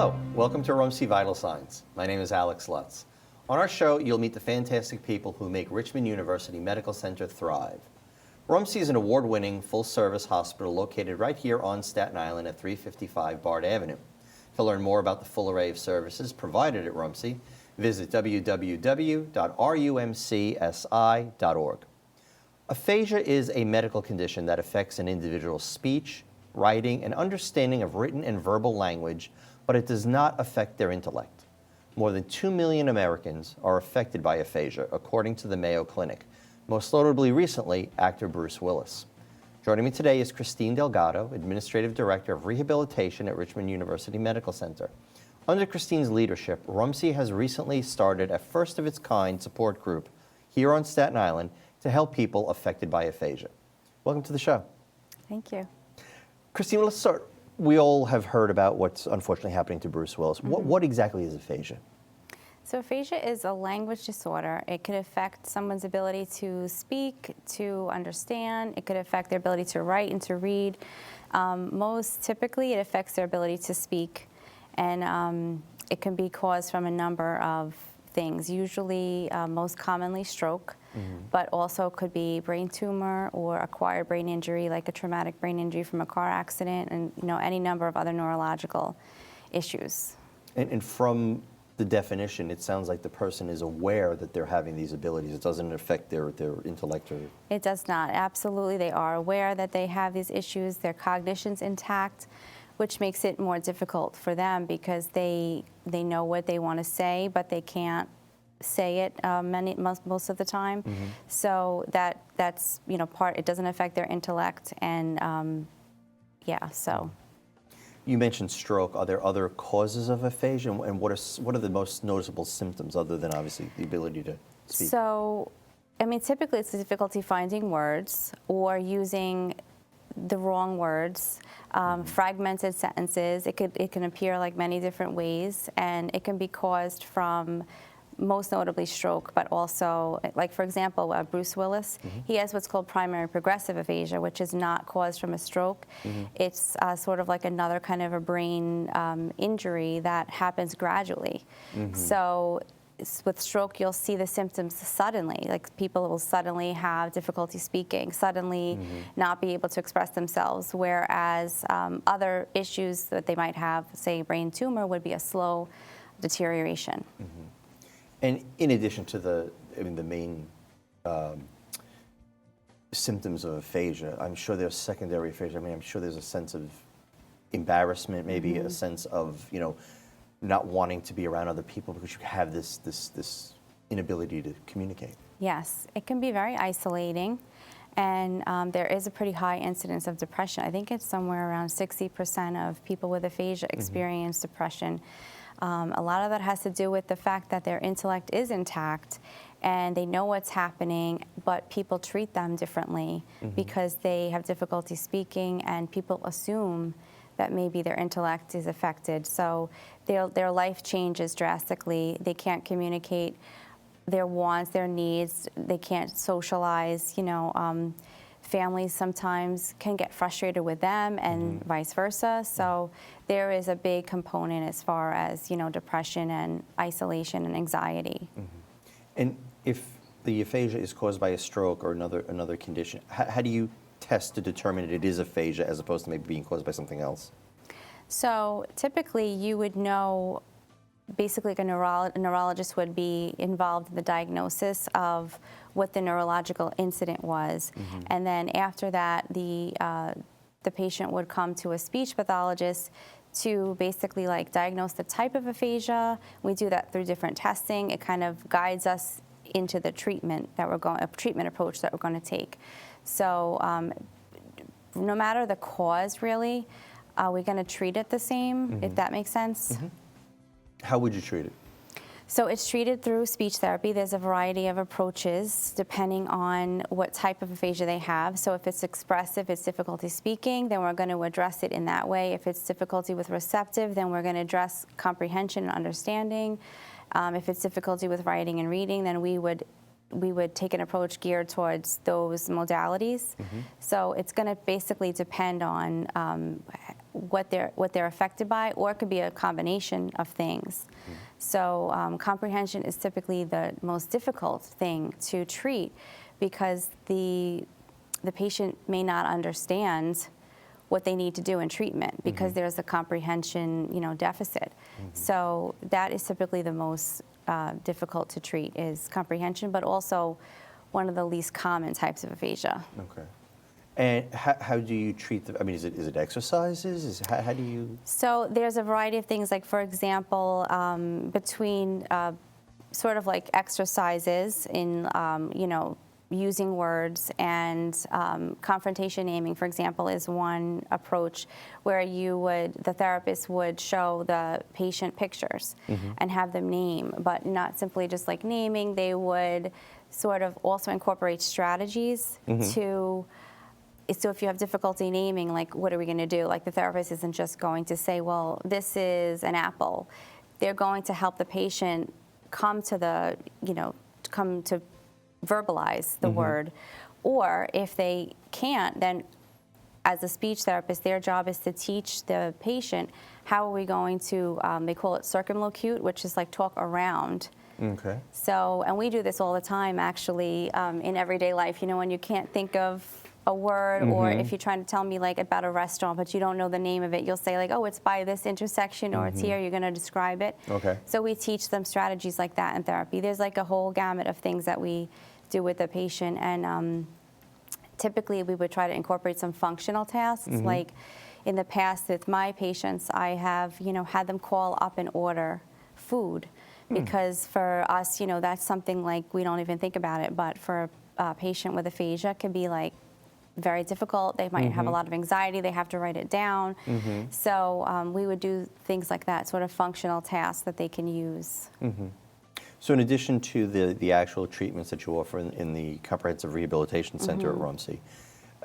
Hello, welcome to RUMC Vital Signs. My name is Alex Lutz. On our show, you'll meet the fantastic people who make Richmond University Medical Center thrive. RUMC is an award-winning, full-service hospital located right here on Staten Island at 355 Bard Avenue. To learn more about the full array of services provided at RUMC, visit www.rumcsi.org. Aphasia is a medical condition that affects an individual's speech, writing, and understanding of written and verbal language, but it does not affect their intellect. More than 2 million Americans are affected by aphasia, according to the Mayo Clinic. Most notably recently, actor Bruce Willis. Joining me today is Christine Delgado, Administrative Director of Rehabilitation at Richmond University Medical Center. Under Christine's leadership, RUMC has recently started a first-of-its-kind support group here on Staten Island to help people affected by aphasia. Welcome to the show. Thank you. Christine, let's start. We all have heard about what's unfortunately happening to Bruce Willis. Mm-hmm. What exactly is aphasia? So aphasia is a language disorder. It could affect someone's ability to speak, to understand. It could affect their ability to write and to read. Most typically, it affects their ability to speak, and it can be caused from a number of things, usually most commonly stroke, but also could be brain tumor or acquired brain injury, like a traumatic brain injury from a car accident, and any number of other neurological issues. And from the definition, it sounds like the person is aware that they're having these abilities. It doesn't affect their intellect or... It does not. Absolutely, they are aware that they have these issues. Their cognition's intact, which makes it more difficult for them because they know what they want to say, but they can't say it most of the time. So that's part. It doesn't affect their intellect, and yeah. So you mentioned stroke. Are there other causes of aphasia, and what are the most noticeable symptoms other than obviously the ability to speak? So, I mean, typically it's the difficulty finding words or using the wrong words, fragmented sentences. It can appear like many different ways, and it can be caused from most notably stroke, but also, like for example, Bruce Willis, he has what's called primary progressive aphasia, which is not caused from a stroke. It's sort of like another kind of a brain injury that happens gradually. So with stroke, you'll see the symptoms suddenly. Like people will suddenly have difficulty speaking, suddenly not be able to express themselves, whereas other issues that they might have, say brain tumor, would be a slow deterioration. And in addition to the main symptoms of aphasia, I'm sure there's secondary aphasia. I mean, I'm sure there's a sense of embarrassment, maybe a sense of, not wanting to be around other people because you have this inability to communicate. Yes, it can be very isolating, and there is a pretty high incidence of depression. I think it's somewhere around 60% of people with aphasia experience depression. A lot of that has to do with the fact that their intellect is intact and they know what's happening, but people treat them differently because they have difficulty speaking, and people assume that maybe their intellect is affected. So their life changes drastically. They can't communicate their wants, their needs. They can't socialize. Families sometimes can get frustrated with them, and vice versa. So there is a big component as far as depression and isolation and anxiety. And if the aphasia is caused by a stroke or another condition, how do you test to determine it is aphasia as opposed to maybe being caused by something else? So typically you would know, basically a neurologist would be involved in the diagnosis of what the neurological incident was. And then after that, the patient would come to a speech pathologist to basically diagnose the type of aphasia. We do that through different testing. It kind of guides us into the treatment treatment approach that we're going to take. So no matter the cause, really, we're going to treat it the same, if that makes sense. How would you treat it? So it's treated through speech therapy. There's a variety of approaches depending on what type of aphasia they have. So if it's expressive, it's difficulty speaking, then we're going to address it in that way. If it's difficulty with receptive, then we're going to address comprehension and understanding. If it's difficulty with writing and reading, then we would take an approach geared towards those modalities. So it's going to basically depend on what they're affected by, or it could be a combination of things. So comprehension is typically the most difficult thing to treat because the patient may not understand what they need to do in treatment because there's a comprehension, deficit. So that is typically the most difficult to treat is comprehension, but also one of the least common types of aphasia. Okay. And how do you treat the, I mean, is it exercises? How do you? So there's a variety of things, like, for example, between sort of like exercises in, using words, and confrontation naming, for example, is one approach where the therapist would show the patient pictures and have them name, but not simply just like naming. They would sort of also incorporate strategies to, so if you have difficulty naming, like, what are we going to do? Like, the therapist isn't just going to say, well, this is an apple. They're going to help the patient come to verbalize the word. Or if they can't, then as a speech therapist, their job is to teach the patient how are we going to, they call it circumlocute, which is like talk around. Okay. So, and we do this all the time, actually, in everyday life. When you can't think of a word, or if you're trying to tell me like about a restaurant, but you don't know the name of it, you'll say like, oh, it's by this intersection, or it's here, you're going to describe it. Okay. So we teach them strategies like that in therapy. There's like a whole gamut of things that we do with the patient, and typically we would try to incorporate some functional tasks. Like in the past with my patients, I have, had them call up and order food, because for us, that's something like we don't even think about it, but for a patient with aphasia, it can be like very difficult. They might have a lot of anxiety. They have to write it down. So we would do things like that, sort of functional tasks that they can use. So in addition to the actual treatments that you offer in the Comprehensive Rehabilitation Center at RUMC,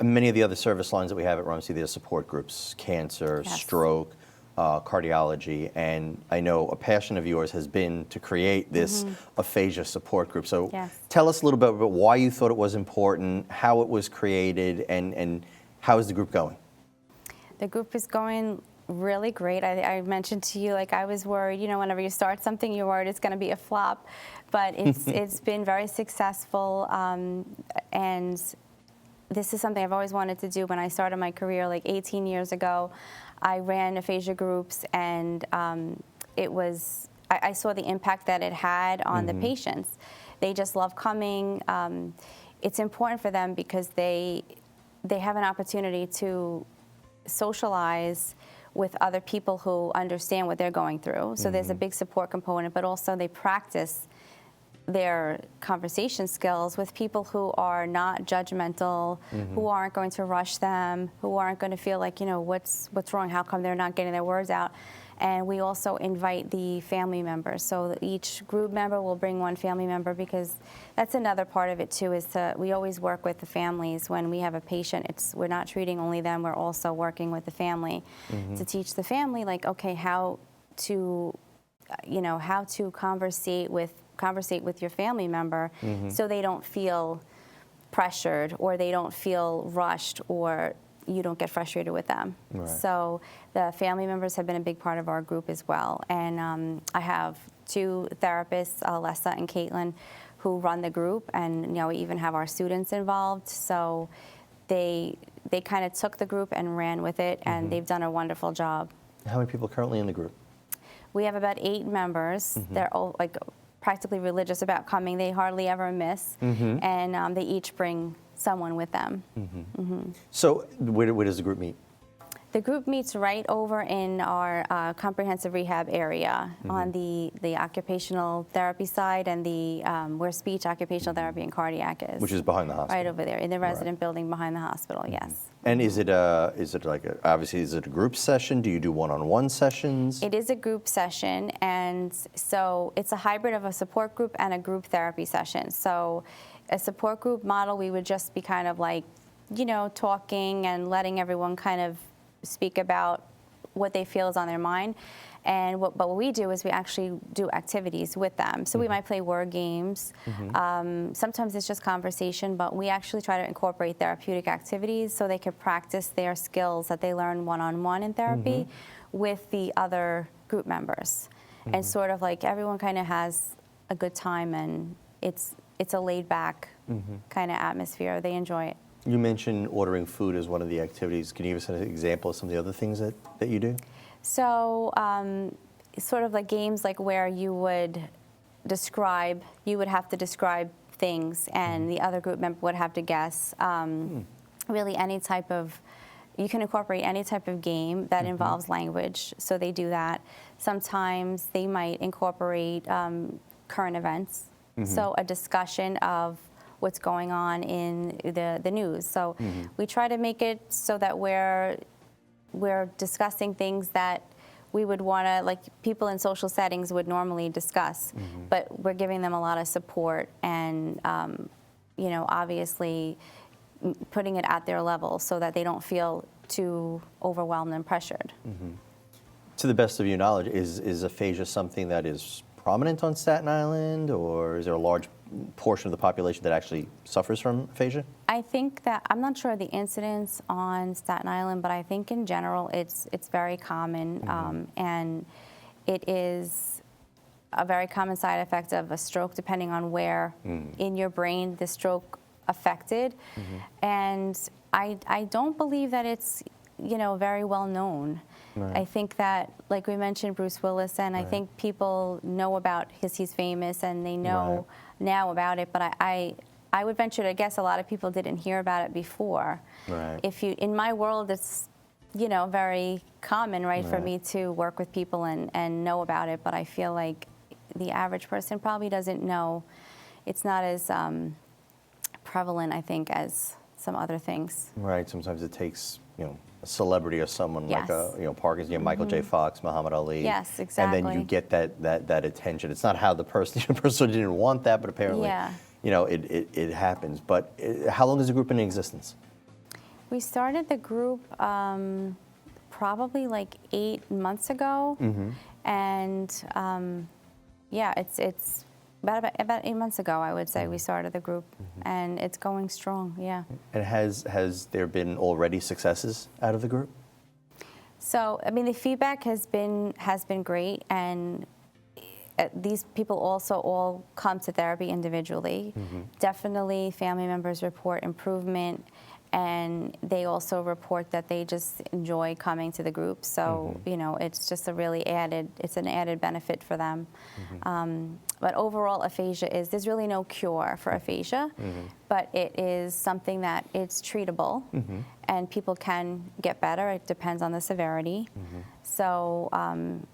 many of the other service lines that we have at RUMC, there's support groups, cancer, stroke, cardiology, and I know a passion of yours has been to create this aphasia support group. So tell us a little bit about why you thought it was important, how it was created, and how is the group going? The group is going really great. I mentioned to you, like, I was worried, whenever you start something, you're worried it's going to be a flop, but it's been very successful, and this is something I've always wanted to do. When I started my career like 18 years ago, I ran aphasia groups, and I saw the impact that it had on the patients. They just love coming. It's important for them because they have an opportunity to socialize with other people who understand what they're going through. So there's a big support component, but also they practice their conversation skills with people who are not judgmental, who aren't going to rush them, who aren't going to feel like, what's wrong, how come they're not getting their words out. And we also invite the family members. So each group member will bring one family member, because that's another part of it too, is we always work with the families. When we have a patient, we're not treating only them, we're also working with the family to teach the family, like, okay, how to conversate with your family member so they don't feel pressured, or they don't feel rushed, or you don't get frustrated with them. Right. So the family members have been a big part of our group as well. And I have two therapists, Lessa and Caitlin, who run the group, and we even have our students involved. So they kind of took the group and ran with it, and they've done a wonderful job. How many people are currently in the group? We have about 8 members. They're all like practically religious about coming. They hardly ever miss, and they each bring someone with them. So where does the group meet? The group meets right over in our comprehensive rehab area on the occupational therapy side, and the where speech, occupational therapy, and cardiac is. Which is behind the hospital. Right over there in the resident building behind the hospital. Yes. And is it obviously is it a group session? Do you do one-on-one sessions? It is a group session, and so it's a hybrid of a support group and a group therapy session. So a support group model, we would just be kind of like, talking and letting everyone kind of speak about what they feel is on their mind. And but what we do is we actually do activities with them. So we might play word games. Sometimes it's just conversation, but we actually try to incorporate therapeutic activities so they can practice their skills that they learn one-on-one in therapy with the other group members. And sort of like everyone kind of has a good time, and it's a laid-back kind of atmosphere. They enjoy it. You mentioned ordering food as one of the activities. Can you give us an example of some of the other things that you do? So sort of like games like where you would have to describe things, and the other group member would have to guess. Really any type of, you can incorporate any type of game that involves language, so they do that. Sometimes they might incorporate current events, so a discussion of what's going on in the news. So we try to make it so that we're discussing things that we would want to, like people in social settings would normally discuss, but we're giving them a lot of support and, you know, obviously putting it at their level so that they don't feel too overwhelmed and pressured. To the best of your knowledge, is aphasia something that is prominent on Staten Island, or is there a large portion of the population that actually suffers from aphasia? I think that, I'm not sure of the incidence on Staten Island, but I think in general it's very common, and it is a very common side effect of a stroke, depending on where in your brain the stroke affected. And I don't believe that it's, you know, very well known. I think that, like we mentioned, Bruce Willis, and I think people know about he's famous and they know now about it, but I would venture to guess a lot of people didn't hear about it before. If you, in my world, it's, you know, very common, for me to work with people and know about it, but I feel like the average person probably doesn't know. It's not as prevalent, I think, as some other things. Sometimes it takes, you know, a celebrity or someone like a, you know, Parkinson, you know, Michael J. Fox, Muhammad Ali. Yes, exactly. And then you get that attention. It's not how the person didn't want that, but apparently, you know, it happens. But how long has the group been in existence? We started the group probably like 8 months ago, and yeah, it's about 8 months ago, I would say, we started the group, and it's going strong. And has there been already successes out of the group? So, I mean, the feedback has been great, and these people also all come to therapy individually. Definitely, family members report improvement, and they also report that they just enjoy coming to the group. So, you know, it's just an added benefit for them. But overall, aphasia there's really no cure for aphasia, but it is something that it's treatable, and people can get better. It depends on the severity. So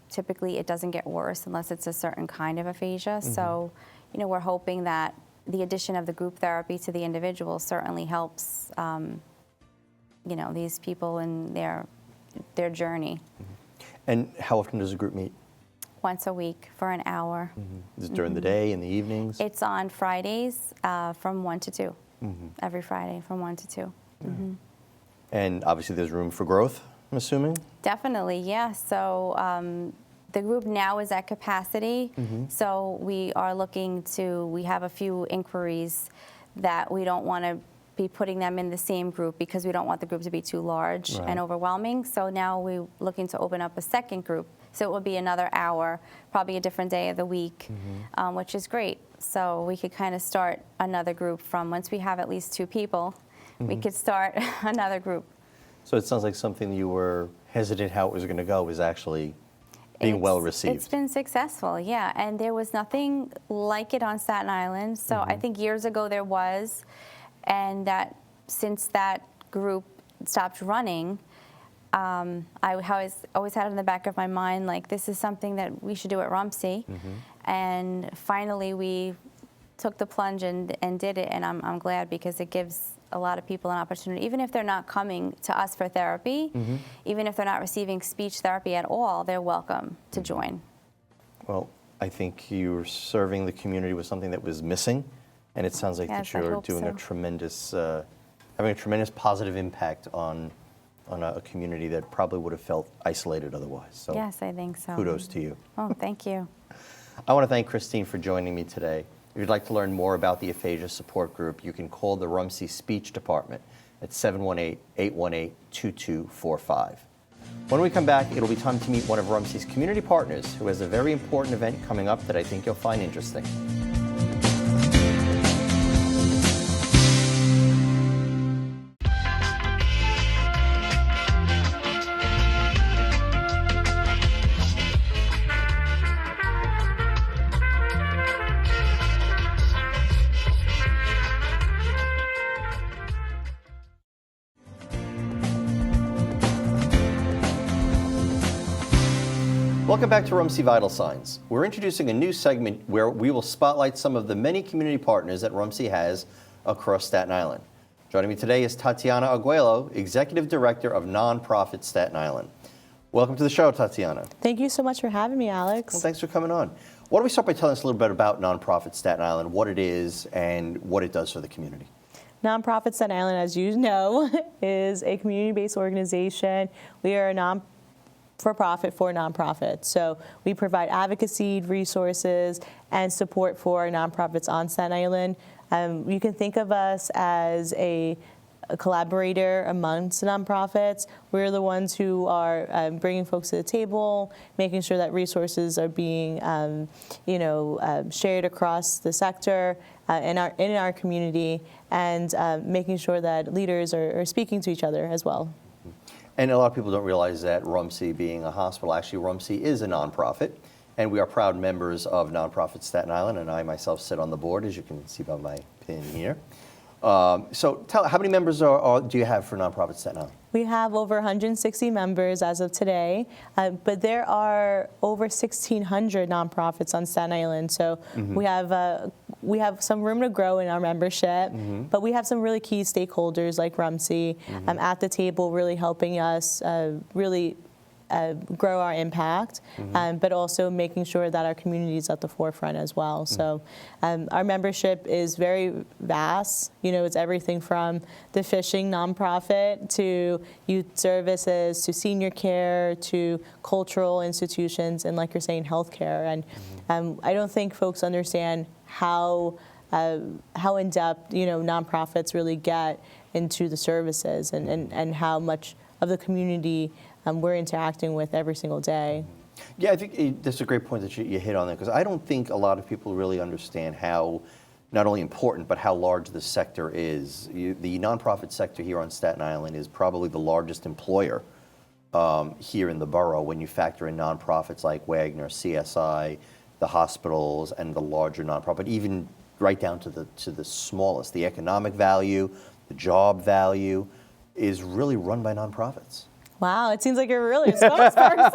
typically it doesn't get worse unless it's a certain kind of aphasia. So, you know, we're hoping that the addition of the group therapy to the individual certainly helps, you know, these people in their journey. And how often does the group meet? Once a week for an hour. Is it during the day, in the evenings? It's on Fridays from 1 to 2. Every Friday from 1 to 2. And obviously there's room for growth, I'm assuming? Definitely, yeah. So the group now is at capacity. So we are we have a few inquiries that we don't want to be putting them in the same group because we don't want the group to be too large and overwhelming. So now we're looking to open up a second group. So it will be another hour, probably a different day of the week, which is great. So we could kind of start another group from, once we have at least 2 people, we could start another group. So it sounds like something you were hesitant how it was going to go is actually being well received. It's been successful, yeah. And there was nothing like it on Staten Island. So I think years ago there was, and that since that group stopped running, I always had it in the back of my mind, like, this is something that we should do at RUMC. And finally we took the plunge and did it, and I'm glad, because it gives a lot of people an opportunity, even if they're not coming to us for therapy, even if they're not receiving speech therapy at all, they're welcome to join. Well, I think you're serving the community with something that was missing, and it sounds like that you're doing a tremendous, having a tremendous positive impact on on a community that probably would have felt isolated otherwise. So Yes, I think so. kudos to you. Oh, thank you. I want to thank Christine for joining me today. If you'd like to learn more about the Aphasia Support Group, you can call the RUMC Speech Department at 718-818-2245. When we come back, it'll be time to meet one of RUMC's community partners who has a very important event coming up that I think you'll find interesting. Welcome back to RUMC Vital Signs. We're introducing a new segment where we will spotlight some of the many community partners that RUMC has across Staten Island. Joining me today is Tatiana Aguelo, Executive Director of NonProfit Staten Island. Welcome to the show, Tatiana. Thank you so much for having me, Alex. Well, thanks for coming on. Why don't we start by telling us a little bit about NonProfit Staten Island, what it is, and what it does for the community. NonProfit Staten Island, as you know, is a community-based organization. We are a non-for-profit for nonprofits. So we provide advocacy, resources, and support for nonprofits on Staten Island. You can think of us as a collaborator amongst nonprofits. We're the ones who are bringing folks to the table, making sure that resources are being, shared across the sector in our community, and making sure that leaders are speaking to each other as well. And a lot of people don't realize that RUMC, being a hospital, actually RUMC is a nonprofit, and we are proud members of NonProfit Staten Island, and I myself sit on the board, as you can see by my pin here. So how many members do you have for NonProfit Staten Island? We have over 160 members as of today, but there are over 1,600 nonprofits on Staten Island. So we have some room to grow in our membership, but we have some really key stakeholders like RUMC at the table, really helping us grow our impact, but also making sure that our community is at the forefront as well. So our membership is very vast. It's everything from the fishing nonprofit to youth services to senior care to cultural institutions and, like you're saying, healthcare. And I don't think folks understand how in depth nonprofits really get into the services and how much of the community we're interacting with every single day. Yeah, I think that's a great point that you hit on there, because I don't think a lot of people really understand how not only important, but how large this sector is. The nonprofit sector here on Staten Island is probably the largest employer here in the borough when you factor in nonprofits like Wagner, CSI, the hospitals, and the larger nonprofit, even right down to the smallest. The economic value, the job value is really run by nonprofits. Wow, it seems like you're really a spokesperson.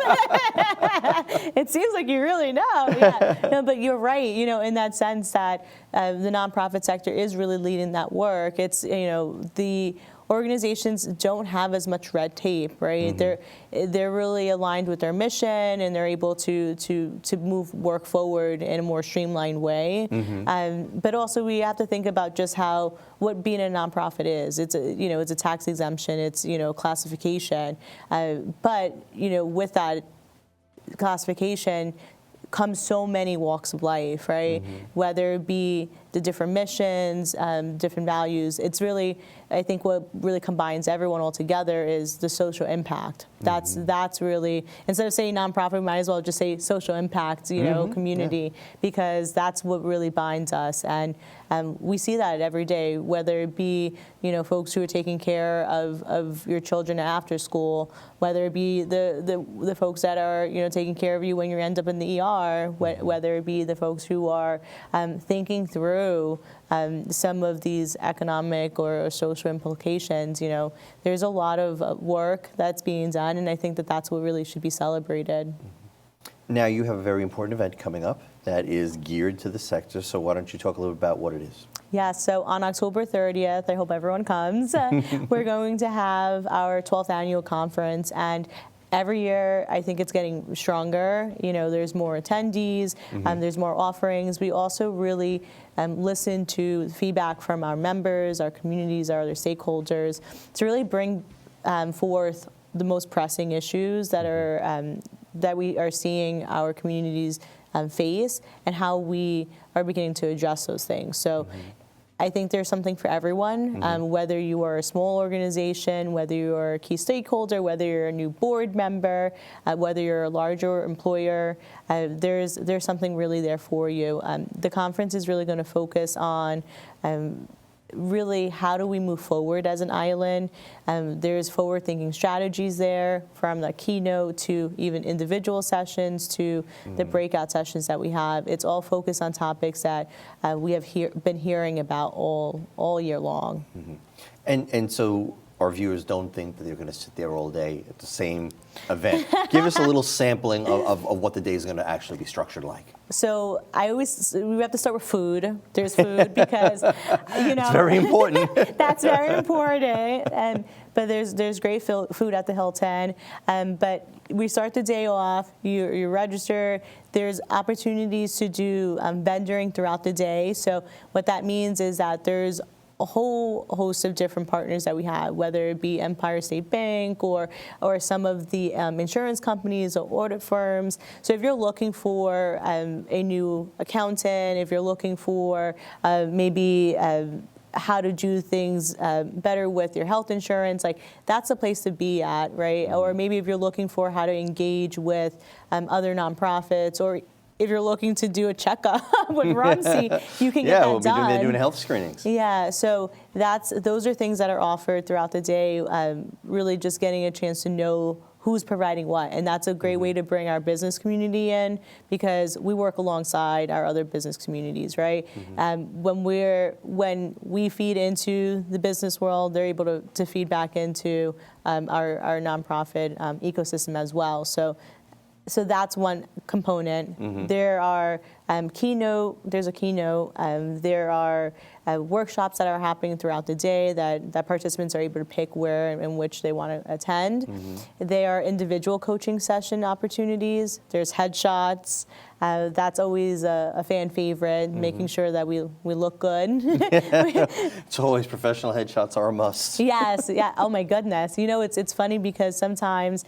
It seems like you really know. Yeah. No, but you're right, in that sense that the nonprofit sector is really leading that work. It's, the organizations don't have as much red tape, right? They're really aligned with their mission, and they're able to move work forward in a more streamlined way. But also we have to think about just what being a nonprofit is. It's a tax exemption. It's classification. But with that classification comes so many walks of life, right? Whether it be the different missions, different values. It's really, I think what really combines everyone all together is the social impact. That's really, instead of saying nonprofit, we might as well just say social impact, community, because that's what really binds us. And we see that every day, whether it be, folks who are taking care of your children after school, whether it be the folks that are, taking care of you when you end up in the ER, whether it be the folks who are thinking through some of these economic or social implications. There's a lot of work that's being done, and I think that that's what really should be celebrated. Now, you have a very important event coming up that is geared to the sector, so why don't you talk a little bit about what it is? Yeah, so on October 30th, I hope everyone comes, we're going to have our 12th annual conference, and every year, I think it's getting stronger. There's more attendees, there's more offerings. We also really listen to feedback from our members, our communities, our other stakeholders to really bring forth the most pressing issues that are that we are seeing our communities face, and how we are beginning to address those things. So I think there's something for everyone, whether you are a small organization, whether you are a key stakeholder, whether you're a new board member, whether you're a larger employer, there's something really there for you. The conference is really going to focus on really how do we move forward as an island. There's forward-thinking strategies there, from the keynote to even individual sessions to the breakout sessions that we have. It's all focused on topics that we have been hearing about all year long. And so our viewers don't think that they're going to sit there all day at the same event. Give us a little sampling of what the day is going to actually be structured like. So we have to start with food. There's food because, It's very important. That's very important. But there's great food at the Hilton. But we start the day off. You register. There's opportunities to do vendoring throughout the day. So what that means is that there's a whole host of different partners that we have, whether it be Empire State Bank or some of the insurance companies or audit firms. So if you're looking for a new accountant, if you're looking for maybe how to do things better with your health insurance, like that's a place to be at, right? Or maybe if you're looking for how to engage with other nonprofits, or if you're looking to do a checkup with RUMC, you can get that done. They're doing health screenings. Yeah, so those are things that are offered throughout the day, really just getting a chance to know who's providing what. And that's a great way to bring our business community in, because we work alongside our other business communities, right? When we feed into the business world, they're able to feed back into our nonprofit ecosystem as well. So that's one component. There are there's a keynote. There are workshops that are happening throughout the day that participants are able to pick where and which they want to attend. There are individual coaching session opportunities. There's headshots. That's always a fan favorite, making sure that we look good. It's always professional headshots are a must. Yes, yeah. Oh my goodness. It's funny because sometimes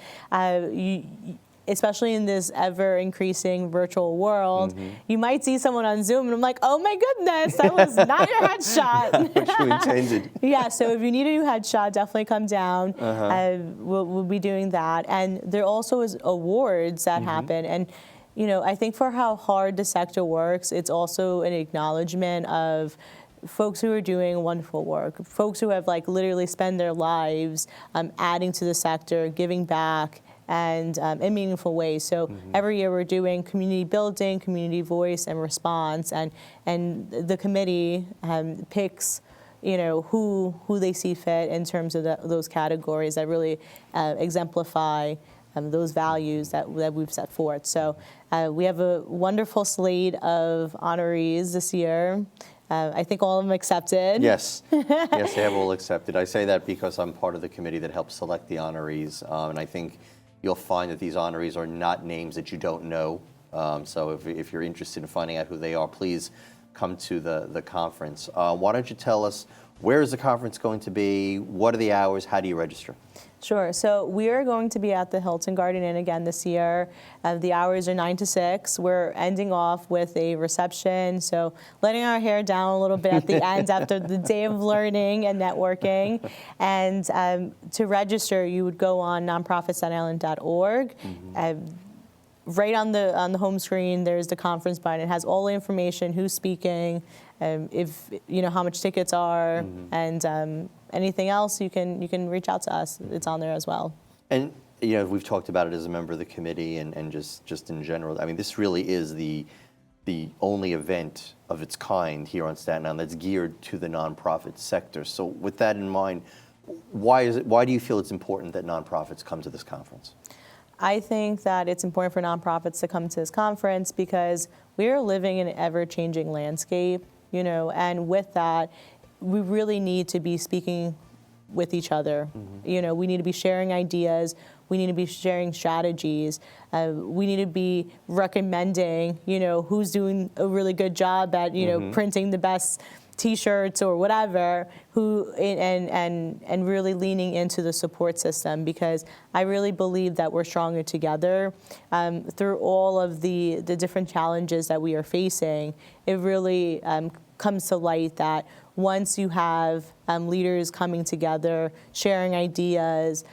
especially in this ever-increasing virtual world, you might see someone on Zoom, and I'm like, oh my goodness, that was not your headshot. Which you intended. Yeah, so if you need a new headshot, definitely come down. We'll be doing that. And there also is awards that happen. And I think for how hard the sector works, it's also an acknowledgement of folks who are doing wonderful work, folks who have literally spent their lives adding to the sector, giving back, and in meaningful ways. So every year we're doing community building, community voice, and response, and the committee picks who they see fit in terms of those categories that really exemplify those values that we've set forth. So we have a wonderful slate of honorees this year. I think all of them accepted. Yes, yes, they have all accepted. I say that because I'm part of the committee that helps select the honorees, and I think you'll find that these honorees are not names that you don't know. So if you're interested in finding out who they are, please come to the conference. Why don't you tell us, where is the conference going to be? What are the hours? How do you register? Sure. So we are going to be at the Hilton Garden Inn again this year. The hours are 9 to 6. We're ending off with a reception, so letting our hair down a little bit at the end after the day of learning and networking. And to register, you would go on nonprofitstatenisland.org. Right on the home screen, there's the conference button. It has all the information: who's speaking, if how much tickets are, and anything else. You can reach out to us. It's on there as well. And we've talked about it as a member of the committee and just in general. I mean, this really is the only event of its kind here on Staten Island that's geared to the nonprofit sector. So with that in mind, why do you feel it's important that nonprofits come to this conference? I think that it's important for nonprofits to come to this conference because we are living in an ever-changing landscape, and with that, we really need to be speaking with each other. We need to be sharing ideas. We need to be sharing strategies. We need to be recommending, who's doing a really good job at, printing the best T-shirts or whatever, and really leaning into the support system, because I really believe that we're stronger together. Through all of the different challenges that we are facing, it really comes to light that once you have leaders coming together, sharing ideas,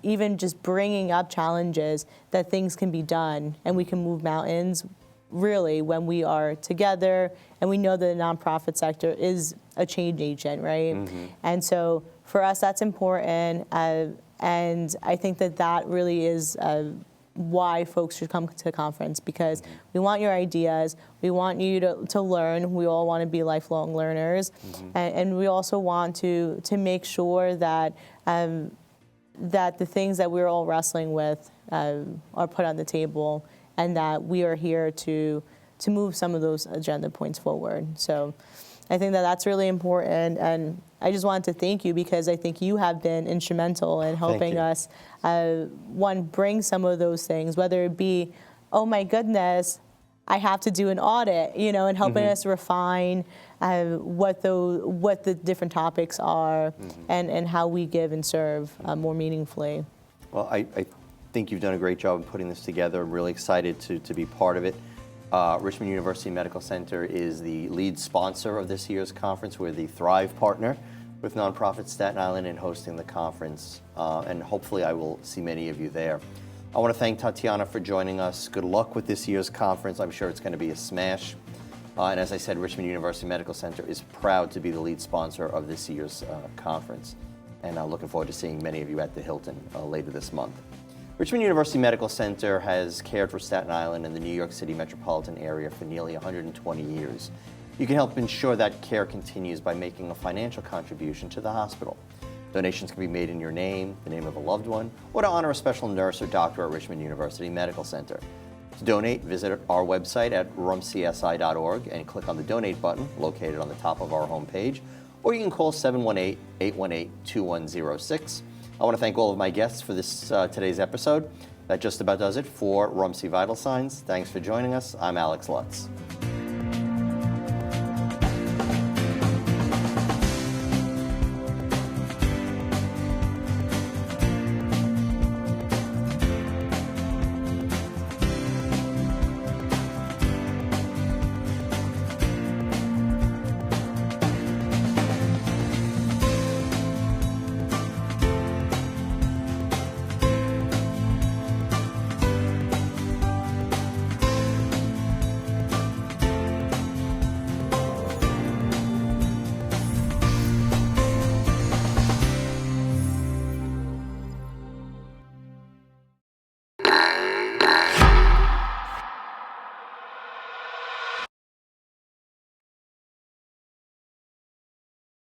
even just bringing up challenges, that things can be done and we can move mountains, really, when we are together. And we know that the nonprofit sector is a change agent, right? And so for us, that's important. And I think that really is why folks should come to the conference, because we want your ideas, we want you to learn, we all want to be lifelong learners, and we also want to make sure that that the things that we're all wrestling with are put on the table, and that we are here to move some of those agenda points forward. So I think that that's really important, and I just wanted to thank you, because I think you have been instrumental in helping us, bring some of those things, whether it be, oh my goodness, I have to do an audit, and helping us refine what the different topics are, and how we give and serve more meaningfully. Well, I think you've done a great job in putting this together. I'm really excited to be part of it. Richmond University Medical Center is the lead sponsor of this year's conference. We're the Thrive partner with NonProfit Staten Island in hosting the conference, and hopefully I will see many of you there. I want to thank Tatiana for joining us. Good luck with this year's conference. I'm sure it's going to be a smash. And as I said, Richmond University Medical Center is proud to be the lead sponsor of this year's conference. And I'm looking forward to seeing many of you at the Hilton later this month. Richmond University Medical Center has cared for Staten Island and the New York City metropolitan area for nearly 120 years. You can help ensure that care continues by making a financial contribution to the hospital. Donations can be made in your name, the name of a loved one, or to honor a special nurse or doctor at Richmond University Medical Center. To donate, visit our website at rumcsi.org and click on the donate button located on the top of our homepage, or you can call 718-818-2106. I want to thank all of my guests for this today's episode. That just about does it for RUMC Vital Signs. Thanks for joining us. I'm Alex Lutz.